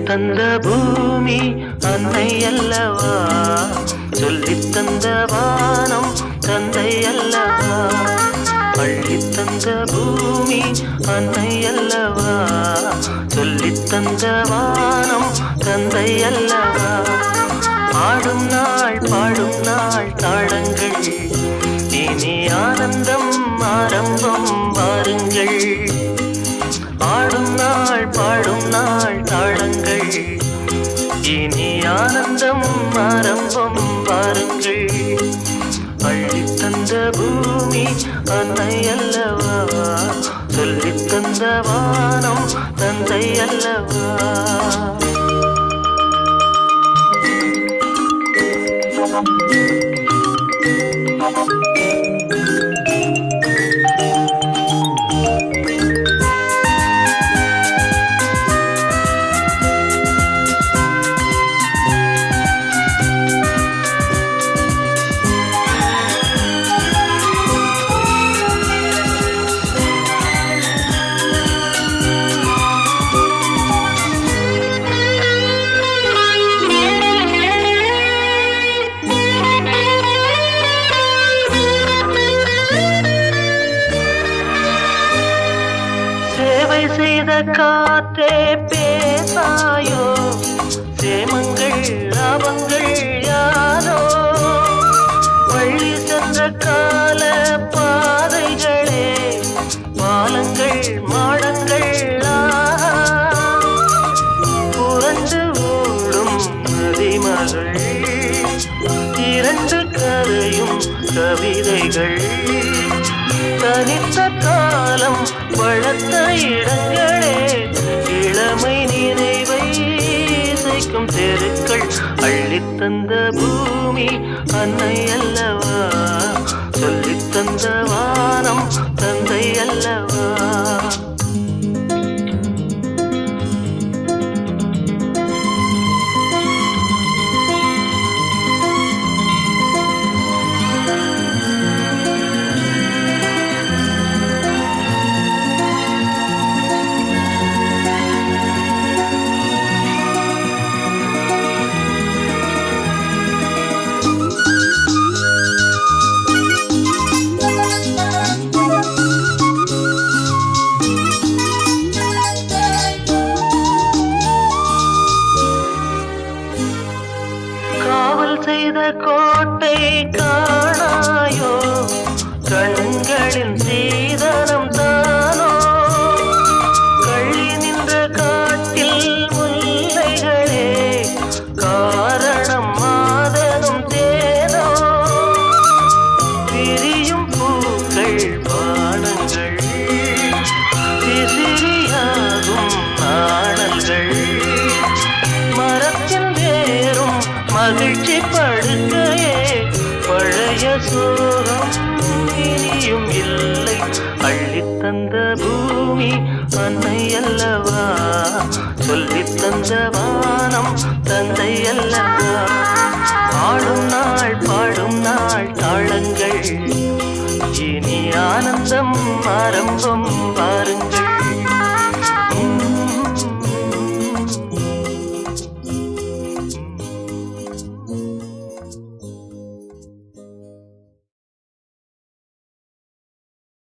தந்த பூமி அன்னை அல்லவா, சொல்லித் தந்த வானம் தந்தை அல்லவா. அள்ளித் தந்த பூமி அன்னை அல்லவா, சொல்லித் தந்த வானம் தந்தை அல்லவா. ஆடும் நாள் பாடும் நாள் தாளங்கள், இனி ஆனந்தம் ஆரம்பம் வாருங்கள். ஆடும் நாள் பாடும் நாள் தாளங்கள், இனி ஆனந்தம் ஆரம்பம் வாருங்கள். அள்ளித் தந்த பூமி அன்னை அல்லவா, சொல்லித் தந்த வானம் தந்தை அல்லவா. சேவை செய்த காற்றே பேசாயோ, சேமங்கள் லாபங்கள் யாரோ. வழி சென்ற கால பாதைகளே, பாலங்கள் மாடங்கள் புரண்டு ஓடும் நதிமகள், இரண்டு கரையும் கவிதைகள். தனித்த காலம் வளர்த்த இடங்களே, இளமை நினைவை இசைக்கும் தெருக்கள். அள்ளித் தந்த பூமி அன்னை அல்லவா, சொல்லித் தந்த வானம் தந்தை அல்லவா. செய்த கோட்டை காணாயோ, கண்களின் சீதனம் தானோ. கள்ளி நின்ற காட்டில் முல்லைகளே, காரணம் மாதனும் தேனோ. விரியும் பூக்கள் பானங்கள், விசிறியாகும் நாணல்கள். மரத்தில் வேறும் மகிழ்ச்சி படுக்கையே, பழைய சோகம் இனியும் இல்லை. அள்ளித் தந்த பூமி அன்னை அல்லவா, சொல்லித் தந்த வானம் தந்தை அல்லவா. ஆடும் நாள் பாடும் நாள் தாளங்கள், இனி ஆனந்தம் ஆரம்பம்